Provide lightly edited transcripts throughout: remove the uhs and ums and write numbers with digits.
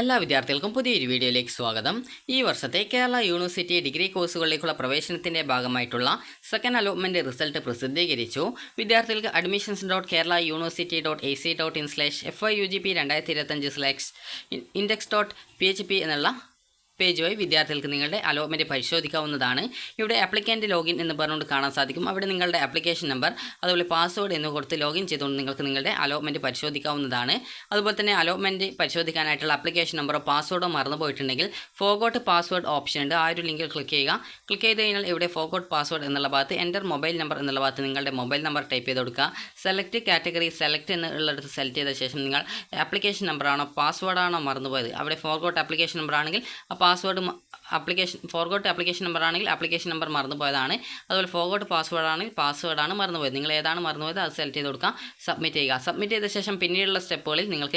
എല്ലാ വിദ്യാർത്ഥികൾക്കും പുതിയൊരു വീഡിയോയിലേക്ക് സ്വാഗതം. ഈ വർഷത്തെ കേരള യൂണിവേഴ്സിറ്റി ഡിഗ്രി കോഴ്സുകളിലേക്കുള്ള പ്രവേശനത്തിൻ്റെ ഭാഗമായിട്ടുള്ള സെക്കൻഡ് അലോട്ട്മെൻറ്റ് റിസൾട്ട് പ്രസിദ്ധീകരിച്ചു. വിദ്യാർത്ഥികൾക്ക് admissions.kerala-university.ac.in/FYUGP 2025/index.php എന്നുള്ള പേജ് വഴി വിദ്യാർത്ഥികൾക്ക് നിങ്ങളുടെ അലോട്ട്മെൻറ്റ് പരിശോധിക്കാവുന്നതാണ്. ഇവിടെ ആപ്ലിക്കൻ്റ് ലോഗിൻ എന്ന് പറഞ്ഞുകൊണ്ട് കാണാൻ സാധിക്കും. അവിടെ നിങ്ങളുടെ ആപ്ലിക്കേഷൻ നമ്പർ അതുപോലെ പാസ്വേഡ് എന്ന് കൊടുത്ത് ലോഗിൻ ചെയ്തുകൊണ്ട് നിങ്ങൾക്ക് നിങ്ങളുടെ അലോട്ട്മെൻറ്റ് പരിശോധിക്കാവുന്നതാണ്. അതുപോലെ തന്നെ അലോട്ട്മെൻറ്റ് പരിശോധിക്കാനായിട്ടുള്ള ആപ്ലിക്കേഷൻ നമ്പറോ പാസ്വേഡോ മറന്നു പോയിട്ടുണ്ടെങ്കിൽ ഫോർഗോട്ട് പാസ്വേഡ് ഓപ്ഷൻ ഉണ്ട്. ആ ഒരു ലിങ്കിൽ ക്ലിക്ക് ചെയ്യുക. ക്ലിക്ക് ചെയ്ത് കഴിഞ്ഞാൽ ഇവിടെ ഫോർഗോട്ട് പാസ്വേഡ് എന്നുള്ള ഭാഗത്ത് എൻ്റർ മൊബൈൽ നമ്പർ എന്നുള്ള ഭാഗത്ത് നിങ്ങളുടെ മൊബൈൽ നമ്പർ ടൈപ്പ് ചെയ്ത് കൊടുക്കുക. സെലക്ട് കാറ്റഗറി സെലക്ട് എന്നുള്ളിടത്ത് സെലക്ട് ചെയ്ത ശേഷം നിങ്ങൾ ആപ്ലിക്കേഷൻ നമ്പറാണോ പാസ്വേഡാണോ മറന്നുപോയത്, അവിടെ ഫോർഗോട്ട് ആപ്ലിക്കേഷൻ നമ്പർ ആണെങ്കിൽ പാസ്വേഡ് ഫോർഗോട്ട് ആപ്ലിക്കേഷൻ നമ്പർ ആണെങ്കിൽ ആപ്ലിക്കേഷൻ നമ്പർ മറന്നുപോയതാണ്. അതുപോലെ ഫോർഗോട്ട് പാസ്വേഡ് ആണെങ്കിൽ പാസ്വേഡാണ് മറന്നുപോയത്. നിങ്ങൾ ഏതാണ് മറന്നുപോയത് അത് സെലക്ട് ചെയ്ത് കൊടുക്കുക. സബ്മിറ്റ് ചെയ്യുക. സബ്മിറ്റ് ചെയ്ത ശേഷം പിന്നീടുള്ള സ്റ്റെപ്പുകളിൽ നിങ്ങൾ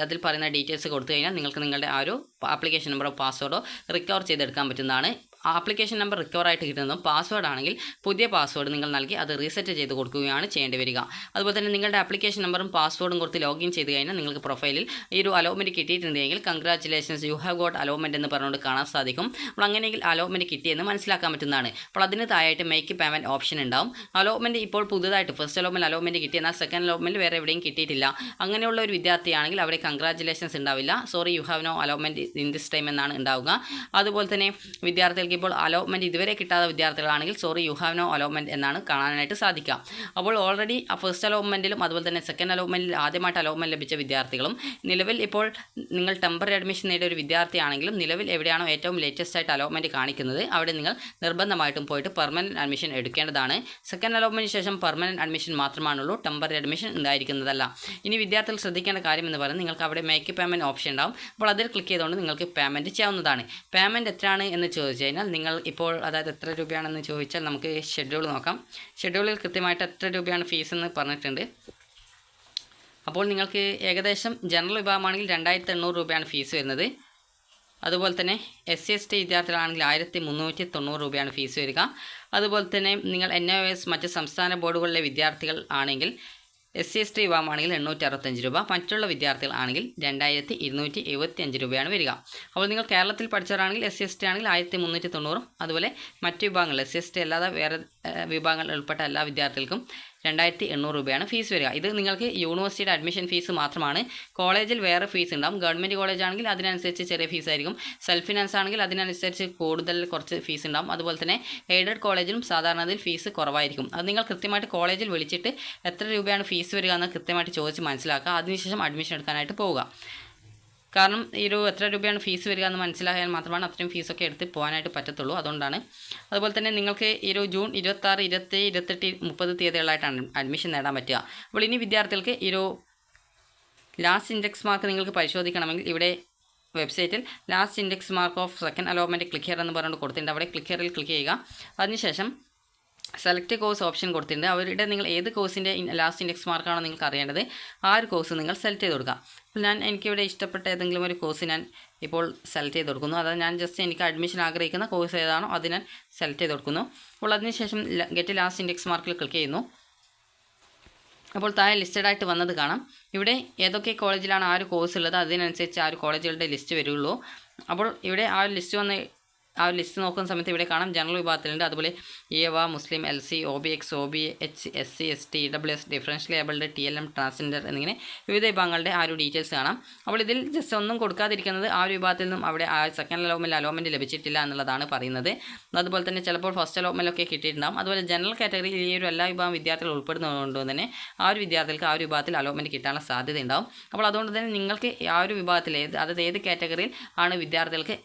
അതിൽ പറയുന്ന ഡീറ്റെയിൽസ് കൊടുത്തു കഴിഞ്ഞാൽ നിങ്ങൾക്ക് നിങ്ങളുടെ ആ ഒരു ആപ്ലിക്കേഷൻ നമ്പറോ പാസ്വേഡോ റിക്കവർ ചെയ്തെടുക്കാൻ പറ്റുന്നതാണ്. ആപ്ലിക്കേഷൻ നമ്പർ റിക്കവർ ആയിട്ട് കിട്ടുന്നതും പാസ്വേഡ് ആണെങ്കിൽ പുതിയ പാസ്വേഡ് നിങ്ങൾ നൽകി അത് റീസെറ്റ് ചെയ്ത് കൊടുക്കുകയാണ് ചെയ്യേണ്ടി വരിക. അതുപോലെ തന്നെ നിങ്ങളുടെ ആപ്ലിക്കേഷൻ നമ്പറും പാസ്വേഡും കൊടുത്ത് ലോഗിൻ ചെയ്ത് കഴിഞ്ഞാൽ നിങ്ങൾക്ക് പ്രൊഫൈലിൽ ഈ ഒരു അലോട്ട്മെൻറ്റ് കിട്ടിയിട്ടുണ്ടെങ്കിൽ congratulations you have got allotment എന്ന് പറഞ്ഞുകൊണ്ട് കാണാൻ സാധിക്കും. അപ്പോൾ അങ്ങനെയെങ്കിൽ അലോട്ട്മെൻറ്റ് കിട്ടിയെന്ന് മനസ്സിലാക്കാൻ പറ്റുന്നതാണ്. അപ്പോൾ അതിന് താഴായിട്ട് മേക്ക് പേയ്മെൻറ്റ് ഓപ്ഷൻ ഉണ്ടാവും. അലോട്ട്മെൻറ്റ് ഇപ്പോൾ പുതുതായിട്ട് ഫസ്റ്റ് അലോട്ട്മെൻറ്റ് കിട്ടി, എന്നാൽ സെക്കൻഡ് അലോട്ട്മെൻറ്റ് വേറെ എവിടെയും കിട്ടിയിട്ടില്ല. അങ്ങനെയുള്ള ഒരു വിദ്യാർത്ഥിയാണെങ്കിൽ അവിടെ കൺഗ്രാറ്റുലേഷൻസ് ഉണ്ടാവില്ല, sorry you have no allotment in this time എന്നാണ് ഉണ്ടാവുക. അതുപോലെ തന്നെ വിദ്യാർത്ഥികൾക്ക് ഇപ്പോൾ അലോട്ട്മെൻറ്റ് ഇതുവരെ കിട്ടാത്ത വിദ്യാർത്ഥികളാണെങ്കിൽ sorry you have no allotment എന്നാണ് കാണാനായിട്ട് സാധിക്കുക. അപ്പോൾ ഓൾറെഡി ഫസ്റ്റ് അലോട്ട്മെൻറ്റിലും അതുപോലെ തന്നെ സെക്കൻഡ് അലോട്ട്മെൻറ്റിൽ ആദ്യമായിട്ട് അലോട്ട്മെൻറ്റ് ലഭിച്ച വിദ്യാർത്ഥികളും നിലവിൽ ഇപ്പോൾ നിങ്ങൾ ടെമ്പററി അഡ്മിഷൻ നേടിയ ഒരു വിദ്യാർത്ഥിയാണെങ്കിലും നിലവിൽ എവിടെയാണോ ഏറ്റവും ലേറ്റസ്റ്റ് ആയിട്ട് അലോട്ട്മെൻറ്റ് കാണിക്കുന്നത് അവിടെ നിങ്ങൾ നിർബന്ധമായിട്ടും പോയിട്ട് പെർമനൻറ്റ് അഡ്മിഷൻ എടുക്കേണ്ടതാണ്. സെക്കൻഡ് അലോട്ട്മെൻറ്റിന് ശേഷം പെർമനൻറ്റ് അഡ്മിഷൻ മാത്രമാണുള്ളൂ, ടെമ്പററി അഡ്മിഷൻ ഉണ്ടായിരിക്കുന്നതല്ല. ഇനി വിദ്യാർത്ഥികൾ ശ്രദ്ധിക്കേണ്ട കാര്യം എന്ന് പറയുന്നത് നിങ്ങൾക്ക് അവിടെ മേക്ക് പേയ്മെൻറ്റ് ഓപ്ഷൻ ഉണ്ടാവും. അപ്പോൾ അതിൽ ക്ലിക്ക് ചെയ്തുകൊണ്ട് നിങ്ങൾക്ക് പേയ്മെൻറ്റ് ചെയ്യാവുന്നതാണ്. പേയ്മെൻറ്റ് എത്രയാണ് എന്ന് ചോദിച്ചു കഴിഞ്ഞാൽ നിങ്ങൾ ഇപ്പോൾ അതായത് എത്ര രൂപയാണെന്ന് ചോദിച്ചാൽ നമുക്ക് ഷെഡ്യൂൾ നോക്കാം. ഷെഡ്യൂളിൽ കൃത്യമായിട്ട് എത്ര രൂപയാണ് ഫീസ് എന്ന് പറഞ്ഞിട്ടുണ്ട്. അപ്പോൾ നിങ്ങൾക്ക് ഏകദേശം ജനറൽ വിഭാഗമാണെങ്കിൽ 2800 രൂപയാണ് ഫീസ് വരുന്നത്. അതുപോലെ തന്നെ SC/ST വിദ്യാർത്ഥികളാണെങ്കിൽ 1390 രൂപയാണ് ഫീസ് വരിക. അതുപോലെ തന്നെ നിങ്ങൾ NIOS മറ്റ് സംസ്ഥാന ബോർഡുകളിലെ വിദ്യാർത്ഥികൾ ആണെങ്കിൽ SC/ST വിഭാഗമാണെങ്കിൽ 865 രൂപ, മറ്റുള്ള വിദ്യാർത്ഥികൾ ആണെങ്കിൽ 2275 രൂപയാണ് വരിക. അപ്പോൾ നിങ്ങൾ കേരളത്തിൽ പഠിച്ചവരാണെങ്കിൽ SC/ST ആണെങ്കിൽ 1390, അതുപോലെ മറ്റ് വിഭാഗങ്ങൾ SC/ST അല്ലാതെ വേറെ വിഭാഗങ്ങൾ ഉൾപ്പെട്ട എല്ലാ വിദ്യാർത്ഥികൾക്കും 2800 രൂപയാണ് ഫീസ് വരിക. ഇത് നിങ്ങൾക്ക് യൂണിവേഴ്സിറ്റിയുടെ അഡ്മിഷൻ ഫീസ് മാത്രമാണ്. കോളേജിൽ വേറെ ഫീസ് ഉണ്ടാകും. ഗവൺമെൻറ് കോളേജ് ആണെങ്കിൽ അതിനനുസരിച്ച് ചെറിയ ഫീസ് ആയിരിക്കും. സെൽഫ് ഫിനാൻസ് ആണെങ്കിൽ അതിനനുസരിച്ച് കൂടുതൽ കുറച്ച് ഫീസ് ഉണ്ടാകും. അതുപോലെ തന്നെ എയ്ഡഡ് കോളേജിലും സാധാരണ അതിൽ ഫീസ് കുറവായിരിക്കും. അത് നിങ്ങൾ കൃത്യമായിട്ട് കോളേജിൽ വിളിച്ചിട്ട് എത്ര രൂപയാണ് ഫീസ് വരിക എന്ന് കൃത്യമായിട്ട് ചോദിച്ച് മനസ്സിലാക്കുക. അതിനുശേഷം അഡ്മിഷൻ എടുക്കാനായിട്ട് പോവുക. കാരണം ഈ ഒരു എത്ര രൂപയാണ് ഫീസ് വരിക എന്ന് മനസ്സിലായാൽ മാത്രമാണ് അത്രയും ഫീസൊക്കെ എടുത്ത് പോകാനായിട്ട് പറ്റത്തുള്ളൂ. അതുകൊണ്ടാണ്. അതുപോലെ തന്നെ നിങ്ങൾക്ക് ഈ ഒരു ജൂൺ 26, 27, 28, 30 തീയതികളായിട്ടാണ് അഡ്മിഷൻ നേടാൻ പറ്റുക. അപ്പോൾ ഇനി വിദ്യാർത്ഥികൾക്ക് ഈ ഒരു ലാസ്റ്റ് ഇൻഡെക്സ് മാർക്ക് നിങ്ങൾക്ക് പരിശോധിക്കണമെങ്കിൽ ഇവിടെ വെബ്സൈറ്റിൽ last index mark of second allotment click here എന്ന് പറഞ്ഞുകൊണ്ട് കൊടുത്തിട്ടുണ്ട്. അവിടെ ക്ലിക്ക് ഹിയറിൽ ക്ലിക്ക് ചെയ്യുക. അതിനുശേഷം സെലക്ട് കോഴ്സ് ഓപ്ഷൻ കൊടുത്തിട്ടുണ്ട്. അവരുടെ നിങ്ങൾ ഏത് കോഴ്സിൻ്റെ ലാസ്റ്റ് ഇൻഡെക്സ് മാർക്കാണോ നിങ്ങൾക്ക് അറിയേണ്ടത് ആ ഒരു കോഴ്സ് നിങ്ങൾ സെലക്ട് ചെയ്ത് കൊടുക്കുക. അപ്പോൾ എനിക്കിവിടെ ഇഷ്ടപ്പെട്ട ഏതെങ്കിലും ഒരു കോഴ്സ് ഞാൻ ഇപ്പോൾ സെലക്ട് ചെയ്ത് കൊടുക്കുന്നു. അതായത് ഞാൻ ജസ്റ്റ് എനിക്ക് അഡ്മിഷൻ ആഗ്രഹിക്കുന്ന കോഴ്സ് ഏതാണോ അത് ഞാൻ സെലക്ട് ചെയ്ത് കൊടുക്കുന്നു. അപ്പോൾ അതിനുശേഷം ഗെറ്റ് ലാസ്റ്റ് ഇൻഡെക്സ് മാർക്കിൽ ക്ലിക്ക് ചെയ്യുന്നു. അപ്പോൾ താഴെ ലിസ്റ്റഡ് ആയിട്ട് വന്നത് കാണാം. ഇവിടെ ഏതൊക്കെ കോളേജിലാണ് ആ ഒരു കോഴ്സ് ഉള്ളത് അതിനനുസരിച്ച് ആ ഒരു കോളേജുകളുടെ ലിസ്റ്റ് വരുള്ളൂ. അപ്പോൾ ഇവിടെ ആ ഒരു ലിസ്റ്റ് നോക്കുന്ന സമയത്ത് ഇവിടെ കാണാം ജനറൽ വിഭാഗത്തിലുണ്ട്. അതുപോലെ EVA, മുസ്ലിം, LC, OBX, OBH, SC, ST, EWS, differential abled, TLM, transgender എന്നിങ്ങനെ വിവിധ വിഭാഗങ്ങളുടെ ആ ഒരു ഡീറ്റെയിൽസ് കാണാം. അപ്പോൾ ഇതിൽ ജസ്റ്റ് ഒന്നും കൊടുക്കാതിരിക്കുന്നത് ആ ഒരു വിഭാഗത്തിൽ നിന്നും അവിടെ ആ സെക്കൻഡ് അലോട്ട്മെൻറ്റ് ലഭിച്ചിട്ടില്ല എന്നുള്ളതാണ് പറയുന്നത്. അതുപോലെ തന്നെ ചിലപ്പോൾ ഫസ്റ്റ് അലോട്ട്മെൻറ്റൊക്കെ കിട്ടിയിട്ടുണ്ടാകും. അതുപോലെ ജനറൽ കാറ്റഗറിയിൽ ഈ ഒരു എല്ലാ വിഭാഗം വിദ്യാർത്ഥികൾ ഉൾപ്പെടുന്നതുകൊണ്ട് തന്നെ ആ ഒരു വിദ്യാർത്ഥികൾക്ക് ആ ഒരു വിഭാഗത്തിൽ അലോട്ട്മെൻറ്റ് കിട്ടാനുള്ള സാധ്യത ഉണ്ടാകും. അപ്പോൾ അതുകൊണ്ട് തന്നെ നിങ്ങൾക്ക് ആ ഒരു വിഭാഗത്തിൽ അതായത് ഏത് കാറ്റഗറിയിൽ ആണ് വിദ്യാർത്ഥികൾക്ക്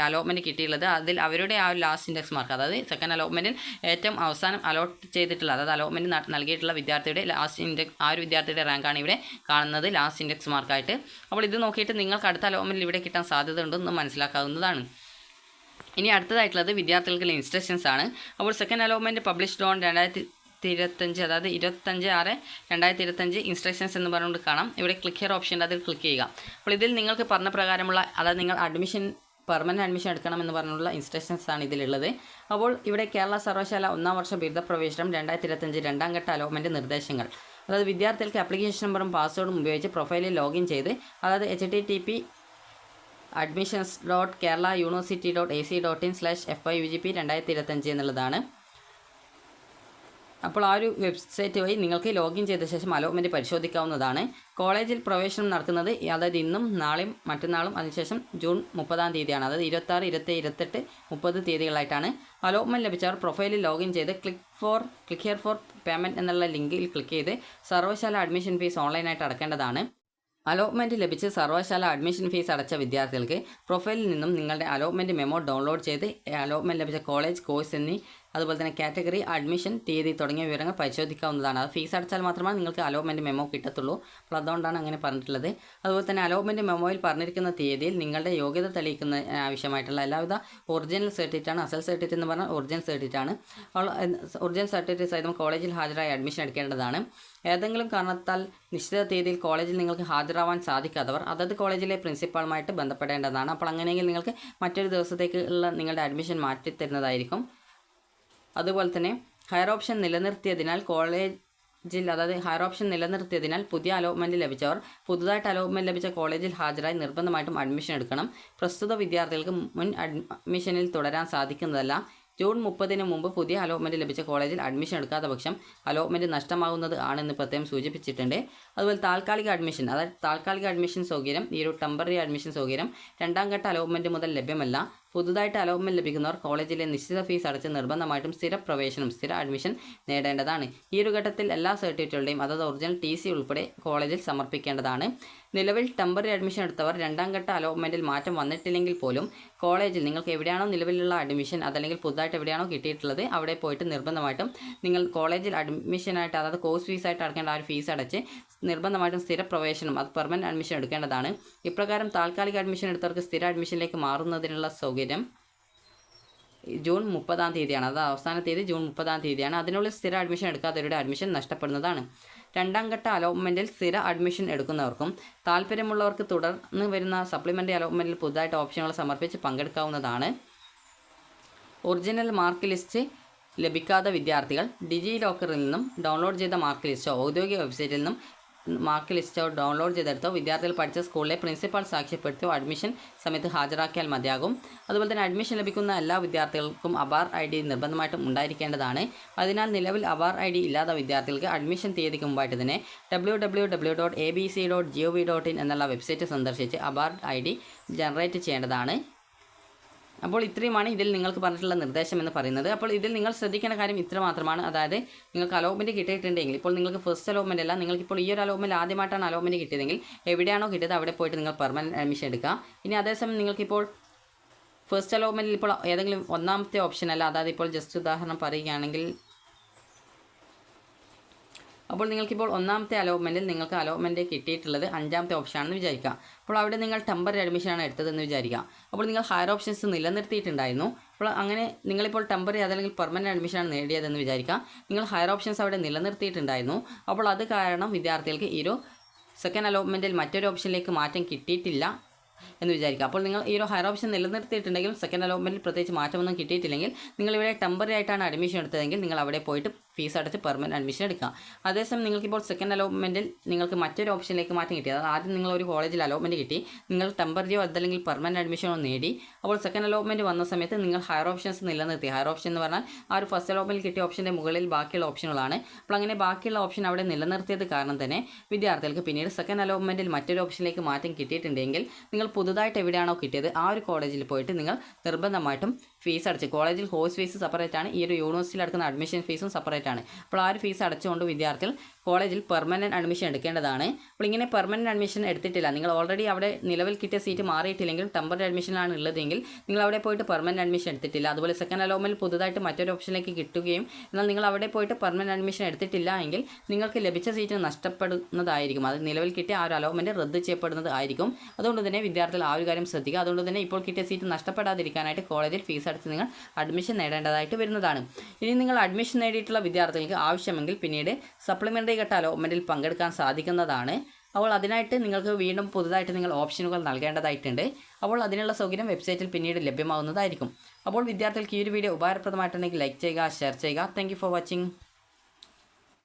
അലോട്ട്മെൻറ്റ് കിട്ടിയുള്ളത് അതിൽ അവരുടെ ആ ഒരു ലാസ്റ്റ് ഇൻഡെക്സ് മാർക്ക്, അതായത് സെക്കൻഡ് അലോട്ട്മെൻറ്റിൽ ഏറ്റവും അവസാനം അലോട്ട് ചെയ്തിട്ടുള്ള അതായത് അലോട്ട്മെൻറ്റ് നൽകിയിട്ടുള്ള വിദ്യാർത്ഥിയുടെ ലാസ്റ്റ് ഇൻഡെക്സ് ആ ഒരു വിദ്യാർത്ഥിയുടെ റാങ്കാണ് ഇവിടെ കാണുന്നത് ലാസ്റ്റ് ഇൻഡെക്സ് മാർക്കായിട്ട്. അപ്പോൾ ഇത് നോക്കിയിട്ട് നിങ്ങൾക്ക് അടുത്ത അലോട്ട്മെൻറ്റിൽ ഇവിടെ കിട്ടാൻ സാധ്യത ഉണ്ടെന്ന് മനസ്സിലാക്കാവുന്നതാണ്. ഇനി അടുത്തതായിട്ടുള്ളത് വിദ്യാർത്ഥികൾക്കുള്ള ഇൻസ്ട്രക്ഷൻസ് ആണ്. അപ്പോൾ സെക്കൻഡ് അലോട്ട്മെൻറ്റ് പബ്ലിഷ്ഡ് ഓൺ 2025 അതായത് 25/6/2025 ഇൻസ്ട്രക്ഷൻസ് എന്ന് പറഞ്ഞുകൊണ്ട് കാണാം. ഇവിടെ ക്ലിക്ക് ഹിയർ ഓപ്ഷൻ അതിൽ ക്ലിക്ക് ചെയ്യുക. അപ്പോൾ ഇതിൽ നിങ്ങൾക്ക് പറഞ്ഞ പ്രകാരമുള്ള അതായത് നിങ്ങൾ പെർമനൻറ്റ് അഡ്മിഷൻ എടുക്കണമെന്ന് പറഞ്ഞുള്ള ഇൻസ്ട്രക്ഷൻസ് ആണ് ഇതിലുള്ളത്. അപ്പോൾ ഇവിടെ കേരള സർവകലാശാല 1ാം വർഷ ബിരുദ പ്രവേശനം 2025 2ാം ഘട്ട അലോട്ട്മെൻറ്റ് നിർദ്ദേശങ്ങൾ. അതായത് വിദ്യാർത്ഥികൾക്ക് ആപ്ലിക്കേഷൻ നമ്പറും പാസ്വേഡും ഉപയോഗിച്ച് പ്രൊഫൈലിൽ ലോഗിൻ ചെയ്ത് അതായത് http://admissions.keralauniversity.ac.in/FYUGP 2025 എന്നുള്ളതാണ്. അപ്പോൾ ആ ഒരു വെബ്സൈറ്റ് വഴി നിങ്ങൾക്ക് ലോഗിൻ ചെയ്ത ശേഷം അലോട്ട്മെൻറ്റ് പരിശോധിക്കാവുന്നതാണ്. കോളേജിൽ പ്രവേശനം നടക്കുന്നത് അതായത് ഇന്നും നാളെയും മറ്റന്നാളും അതിനുശേഷം ജൂൺ 30-ാം തീയതിയാണ്. അതായത് 26, 27, 28, 30 തീയതികളായിട്ടാണ്. അലോട്ട്മെൻറ്റ് ലഭിച്ചവർ പ്രൊഫൈലിൽ ലോഗിൻ ചെയ്ത് ക്ലിക്ക് ഹിയർ ഫോർ പേയ്മെൻറ്റ് എന്നുള്ള ലിങ്കിൽ ക്ലിക്ക് ചെയ്ത് സർവ്വശാല അഡ്മിഷൻ ഫീസ് ഓൺലൈനായിട്ട് അടക്കേണ്ടതാണ്. അലോട്ട്മെൻറ്റ് ലഭിച്ച് സർവ്വശാല അഡ്മിഷൻ ഫീസ് അടച്ച വിദ്യാർത്ഥികൾക്ക് പ്രൊഫൈലിൽ നിന്നും നിങ്ങളുടെ അലോട്ട്മെൻറ്റ് മെമ്മോ ഡൗൺലോഡ് ചെയ്ത് അലോട്ട്മെൻറ്റ് ലഭിച്ച കോളേജ്, കോഴ്സ് അതുപോലെ തന്നെ കാറ്റഗറി, അഡ്മിഷൻ തീയതി തുടങ്ങിയ വിവരങ്ങൾ പരിശോധിക്കാവുന്നതാണ്. അത് ഫീസ് അടച്ചാൽ മാത്രമേ നിങ്ങൾക്ക് അലോട്ട്മെൻറ്റ് മെമ്മോ കിട്ടത്തുള്ളൂ. അപ്പോൾ അതുകൊണ്ടാണ് അങ്ങനെ പറഞ്ഞിട്ടുള്ളത്. അതുപോലെ തന്നെ അലോട്ട്മെൻറ്റ് മെമ്മോയിൽ പറഞ്ഞിരിക്കുന്ന തീയതിയിൽ നിങ്ങളുടെ യോഗ്യത തെളിയിക്കുന്ന ആവശ്യമായിട്ടുള്ള എല്ലാവിധ ഒറിജിനൽ സർട്ടിഫിക്കറ്റാണ്. അസൽ സർട്ടിഫിക്കറ്റ് എന്ന് പറഞ്ഞാൽ ഒറിജിനൽ സർട്ടിഫിക്കറ്റാണ്. ഒറിജിനൽ സർട്ടിഫിക്കറ്റ് സഹിതം കോളേജിൽ ഹാജരായി അഡ്മിഷൻ എടുക്കേണ്ടതാണ്. ഏതെങ്കിലും കാരണത്താൽ നിശ്ചിത തീയതിയിൽ കോളേജിൽ നിങ്ങൾക്ക് ഹാജരാവാൻ സാധിക്കാത്തവർ അതത് കോളേജിലെ പ്രിൻസിപ്പാളുമായിട്ട് ബന്ധപ്പെടേണ്ടതാണ്. അപ്പോൾ അങ്ങനെയെങ്കിൽ നിങ്ങൾക്ക് മറ്റൊരു ദിവസത്തേക്കുള്ള നിങ്ങളുടെ അഡ്മിഷൻ മാറ്റിത്തരുന്നതായിരിക്കും. അതുപോലെ തന്നെ ഹയർ ഓപ്ഷൻ നിലനിർത്തിയതിനാൽ പുതിയ അലോട്ട്മെൻറ്റ് ലഭിച്ചവർ പുതുതായിട്ട് അലോട്ട്മെൻറ്റ് ലഭിച്ച കോളേജിൽ ഹാജരായി നിർബന്ധമായിട്ടും അഡ്മിഷൻ എടുക്കണം. പ്രസ്തുത വിദ്യാർത്ഥികൾക്ക് മുൻ അഡ്മിഷനിൽ തുടരാൻ സാധിക്കുന്നതല്ല. ജൂൺ 30-ന് മുമ്പ് പുതിയ അലോട്ട്മെൻറ്റ് ലഭിച്ച കോളേജിൽ അഡ്മിഷൻ എടുക്കാത്ത പക്ഷം അലോട്ട്മെൻറ്റ് നഷ്ടമാകുന്നത് ആണെന്ന് പ്രത്യേകം സൂചിപ്പിച്ചിട്ടുണ്ട്. അതുപോലെ താൽക്കാലിക അഡ്മിഷൻ സൗകര്യം, ഈ ഒരു ടെമ്പററി അഡ്മിഷൻ സൗകര്യം 2ാം ഘട്ട അലോട്ട്മെൻറ്റ് മുതൽ ലഭ്യമല്ല. പുതുതായിട്ട് അലോട്ട്മെൻറ്റ് ലഭിക്കുന്നവർ കോളേജിലെ നിശ്ചിത ഫീസ് അടച്ച് നിർബന്ധമായിട്ടും സ്ഥിര അഡ്മിഷൻ നേടേണ്ടതാണ്. ഈ ഒരു ഘട്ടത്തിൽ എല്ലാ സർട്ടിഫിക്കറ്റുകളുടെയും അതായത് ഒറിജിനൽ TC ഉൾപ്പെടെ കോളേജിൽ സമർപ്പിക്കേണ്ടതാണ്. നിലവിൽ ടെമ്പററി അഡ്മിഷൻ എടുത്തവർ 2ാം ഘട്ട അലോട്ട്മെൻറ്റിൽ മാറ്റം വന്നിട്ടില്ലെങ്കിൽ പോലും കോളേജിൽ നിങ്ങൾക്ക് എവിടെയാണോ നിലവിലുള്ള അഡ്മിഷൻ അതല്ലെങ്കിൽ പുതുതായിട്ട് എവിടെയാണോ കിട്ടിയിട്ടുള്ളത് അവിടെ പോയിട്ട് നിർബന്ധമായിട്ടും നിങ്ങൾ കോളേജിൽ അഡ്മിഷനായിട്ട് അതായത് കോഴ്സ് ഫീസായിട്ട് അടക്കേണ്ട ആ ഒരു ഫീസ് അടച്ച് നിർബന്ധമായിട്ടും സ്ഥിര പ്രവേശനം അത് പെർമനൻറ്റ് അഡ്മിഷൻ എടുക്കേണ്ടതാണ്. ഇപ്രകാരം താൽക്കാലിക അഡ്മിഷൻ എടുത്തവർക്ക് സ്ഥിര അഡ്മിഷനിലേക്ക് മാറുന്നതിനുള്ള സൗകര്യം ജൂൺ 30-ാം തീയതിയാണ്. അത് അവസാന തീയതി ജൂൺ 30-ാം തീയതിയാണ്. അതിനുള്ളിൽ സ്ഥിര അഡ്മിഷൻ എടുക്കാത്തവരുടെ അഡ്മിഷൻ നഷ്ടപ്പെടുന്നതാണ്. 2ാം ഘട്ട അലോട്ട്മെൻറ്റിൽ സ്ഥിര അഡ്മിഷൻ എടുക്കുന്നവർക്കും താല്പര്യമുള്ളവർക്ക് തുടർന്ന് വരുന്ന സപ്ലിമെൻ്ററി അലോട്ട്മെൻറ്റിൽ പുതുതായിട്ട് ഓപ്ഷനുകൾ സമർപ്പിച്ച് പങ്കെടുക്കാവുന്നതാണ്. ഒറിജിനൽ മാർക്ക് ലിസ്റ്റ് ലഭിക്കാത്ത വിദ്യാർത്ഥികൾ ഡിജി ലോക്കറിൽ നിന്നും ഡൗൺലോഡ് ചെയ്ത മാർക്ക് ലിസ്റ്റോ ഔദ്യോഗിക വെബ്സൈറ്റിൽ നിന്നും മാർക്ക് ലിസ്റ്റോ ഡൗൺലോഡ് ചെയ്തെടുത്തോ വിദ്യാർത്ഥികൾ പഠിച്ച സ്കൂളിലെ പ്രിൻസിപ്പാൾ സാക്ഷ്യപ്പെടുത്തിയോ അഡ്മിഷൻ സമയത്ത് ഹാജരാക്കിയാൽ മതിയാകും. അതുപോലെ തന്നെ അഡ്മിഷൻ ലഭിക്കുന്ന എല്ലാ വിദ്യാർത്ഥികൾക്കും അബാർ ID നിർബന്ധമായിട്ടും ഉണ്ടായിരിക്കേണ്ടതാണ്. അതിനാൽ നിലവിൽ അബാർ ID ഇല്ലാത്ത വിദ്യാർത്ഥികൾക്ക് അഡ്മിഷൻ തീയതിക്ക് മുമ്പായിട്ട് തന്നെ www.abc.gov.in എന്നുള്ള വെബ്സൈറ്റ് സന്ദർശിച്ച് അബാർ ID ജനറേറ്റ് ചെയ്യേണ്ടതാണ്. അപ്പോൾ ഇത്രയുമാണ് ഇതിൽ നിങ്ങൾക്ക് പറഞ്ഞിട്ടുള്ള നിർദ്ദേശം എന്ന് പറയുന്നത്. അപ്പോൾ ഇതിൽ നിങ്ങൾ ശ്രദ്ധിക്കേണ്ട കാര്യം ഇത്ര മാത്രമാണ്. അതായത് നിങ്ങൾക്ക് അലോട്ട്മെൻറ്റ് കിട്ടിയിട്ടുണ്ടെങ്കിൽ ഇപ്പോൾ നിങ്ങൾക്ക് ഫസ്റ്റ് അലോട്ട്മെൻറ്റ് അല്ല, നിങ്ങൾക്കിപ്പോൾ ഈ ഒരു അലോട്ട്മെൻറ്റ് ആദ്യമായിട്ടാണ് അലോട്ട്മെൻറ്റ് കിട്ടിയതെങ്കിൽ എവിടെയാണോ കിട്ടിയത് അവിടെ പോയിട്ട് നിങ്ങൾ പെർമനൻറ്റ് അഡ്മിഷൻ എടുക്കുക. ഇനി അതേസമയം നിങ്ങൾക്കിപ്പോൾ ഫസ്റ്റ് അലോട്ട്മെൻറ്റിൽ ഇപ്പോൾ ഏതെങ്കിലും ഒന്നാമത്തെ ഓപ്ഷൻ അല്ല, അതായത് ഇപ്പോൾ ജസ്റ്റ് ഉദാഹരണം പറയുകയാണെങ്കിൽ അപ്പോൾ നിങ്ങൾക്കിപ്പോൾ ഒന്നാമത്തെ അലോട്ട്മെൻറ്റിൽ നിങ്ങൾക്ക് അലോട്ട്മെൻറ്റ് കിട്ടിയിട്ടുള്ളത് 5ാമത്തെ ഓപ്ഷനാണെന്ന് വിചാരിക്കുക. അപ്പോൾ അവിടെ നിങ്ങൾ ടെമ്പററി അഡ്മിഷനാണ് എടുത്തതെന്ന് വിചാരിക്കുക. അപ്പോൾ നിങ്ങൾ ഹയർ ഓപ്ഷൻസ് നിലനിർത്തിയിട്ടുണ്ടായിരുന്നു. അപ്പോൾ അങ്ങനെ നിങ്ങളിപ്പോൾ ടെമ്പററി അതല്ലെങ്കിൽ പെർമനൻറ്റ് അഡ്മിഷനാണ് നേടിയതെന്ന് വിചാരിക്കുക. നിങ്ങൾ ഹയർ ഓപ്ഷൻസ് അവിടെ നിലനിർത്തിയിട്ടുണ്ടായിരുന്നു. അപ്പോൾ അത് കാരണം വിദ്യാർത്ഥികൾക്ക് ഈ ഒരു സെക്കൻഡ് അലോട്ട്മെൻറ്റിൽ മറ്റൊരു ഓപ്ഷനിലേക്ക് മാറ്റം കിട്ടിയിട്ടില്ല എന്ന് വിചാരിക്കുക. അപ്പോൾ നിങ്ങൾ ഈ ഒരു ഹയർ ഓപ്ഷൻ നിലനിർത്തിയിട്ടുണ്ടെങ്കിലും സെക്കൻഡ് അലോട്ട്മെൻറ്റിൽ പ്രത്യേകിച്ച് മാറ്റമൊന്നും കിട്ടിയിട്ടില്ലെങ്കിൽ നിങ്ങളിവിടെ ടെമ്പററി ആയിട്ടാണ് അഡ്മിഷൻ എടുത്തതെങ്കിൽ നിങ്ങൾ അവിടെ പോയിട്ട് ഫീസ് അടച്ച് പെർമനൻറ്റ് അഡ്മിഷൻ എടുക്കുക. അതേസമയം നിങ്ങൾക്കിപ്പോൾ സെക്കൻഡ് അലോട്ട്മെൻറ്റിൽ നിങ്ങൾക്ക് മറ്റൊരു ഓപ്ഷനിലേക്ക് മാറ്റം കിട്ടി, അതായത് ആദ്യം നിങ്ങൾ ഒരു കോളേജിൽ അലോട്ട്മെൻറ്റ് കിട്ടി, നിങ്ങൾ ടെമ്പററിയോ അതല്ലെങ്കിൽ പെർമനൻറ്റ് അഡ്മിഷനോ നേടി. അപ്പോൾ സെക്കൻഡ് അലോട്ട്മെൻറ്റ് വന്ന സമയത്ത് നിങ്ങൾ ഹയർ ഓപ്ഷൻസ് നിലനിർത്തി. ഹയർ ഓപ്ഷൻ എന്ന് പറഞ്ഞാൽ ആ ഒരു ഫസ്റ്റ് അലോട്ട്മെൻറ്റിൽ കിട്ടിയ ഓപ്ഷൻ്റെ മുകളിൽ ബാക്കിയുള്ള ഓപ്ഷനുകളാണ്. അപ്പോൾ അങ്ങനെ ബാക്കിയുള്ള ഓപ്ഷൻ അവിടെ നിലനിർത്തിയത് കാരണം തന്നെ വിദ്യാർത്ഥികൾക്ക് പിന്നീട് സെക്കൻഡ് അലോട്ട്മെൻറ്റിൽ മറ്റൊരു ഓപ്ഷനിലേക്ക് മാറ്റം കിട്ടിയിട്ടുണ്ടെങ്കിൽ നിങ്ങൾ പുതുതായിട്ട് എവിടെയാണോ കിട്ടിയത് ആ ഒരു കോളേജിൽ പോയിട്ട് നിങ്ങൾ നിർബന്ധമായിട്ടും ഫീസ് അടച്ച്, കോളേജിൽ കോഴ്സ് ഫീസ് സെപ്പറേറ്റ് ആണ്, ഈ ഒരു യൂണിവേഴ്സിറ്റിയിൽ അടക്കുന്ന അഡ്മിഷൻ ഫീസും സെപ്പറേറ്റ് ആണ്. അപ്പോൾ ആ ഒരു ഫീസ് അടച്ചുകൊണ്ട് വിദ്യാർത്ഥികൾ കോളേജിൽ പെർമനൻറ്റ് അഡ്മിഷൻ എടുക്കേണ്ടതാണ്. അപ്പോൾ ഇങ്ങനെ പെർമനൻറ്റ് അഡ്മിഷൻ എടുത്തിട്ടില്ല, നിങ്ങൾ ഓൾറെഡി അവിടെ നിലവിൽ കിട്ടിയ സീറ്റ് മാറിയിട്ടില്ലെങ്കിലും ടെമ്പററി അഡ്മിഷനാണ് ഉള്ളതെങ്കിൽ നിങ്ങൾ അവിടെ പോയിട്ട് പെർമനൻറ്റ് അഡ്മിഷൻ എടുത്തിട്ടില്ല, അതുപോലെ സെക്കൻഡ് അലോട്ട്മെൻറ്റിൽ പുതുതായിട്ട് മറ്റൊരു ഓപ്ഷനിലേക്ക് കിട്ടുകയും എന്നാൽ നിങ്ങൾ അവിടെ പോയിട്ട് പെർമനൻറ്റ് അഡ്മിഷൻ എടുത്തിട്ടില്ല എങ്കിൽ നിങ്ങൾക്ക് ലഭിച്ച സീറ്റ് നഷ്ടപ്പെടുന്നതായിരിക്കും. അത് നിലവിൽ കിട്ടിയ ആ ഒരു അലോട്ട്മെൻറ്റ് റദ്ദ് ചെയ്യപ്പെടുന്നത് ആയിരിക്കും. അതുകൊണ്ട് തന്നെ വിദ്യാർത്ഥികൾ ആ ഒരു കാര്യം ശ്രദ്ധിക്കുക. അതുകൊണ്ട് തന്നെ ഇപ്പോൾ കിട്ടിയ സീറ്റ് നഷ്ടപ്പെടാതിരിക്കാനായിട്ട് കോളേജിൽ ഫീസ് അടച്ച് നിങ്ങൾ അഡ്മിഷൻ നേടേണ്ടതായിട്ട് വരുന്നതാണ്. ഇനി നിങ്ങൾ അഡ്മിഷൻ നേടിയിട്ടുള്ള വിദ്യാർത്ഥികൾക്ക് ആവശ്യമെങ്കിൽ പിന്നീട് സപ്ലിമെൻ്ററി ഘട്ട അലോട്ട്മെൻറ്റിൽ പങ്കെടുക്കാൻ സാധിക്കുന്നതാണ്. അപ്പോൾ അതിനായിട്ട് നിങ്ങൾക്ക് വീണ്ടും പുതുതായിട്ട് നിങ്ങൾ ഓപ്ഷനുകൾ നൽകേണ്ടതായിട്ടുണ്ട്. അപ്പോൾ അതിനുള്ള സൗകര്യം വെബ്സൈറ്റിൽ പിന്നീട് ലഭ്യമാവുന്നതായിരിക്കും. അപ്പോൾ വിദ്യാർത്ഥികൾക്ക് ഈ ഒരു വീഡിയോ ഉപകാരപ്രദമായിട്ടുണ്ടെങ്കിൽ ലൈക്ക് ചെയ്യുക, ഷെയർ ചെയ്യുക. Thank you for watching.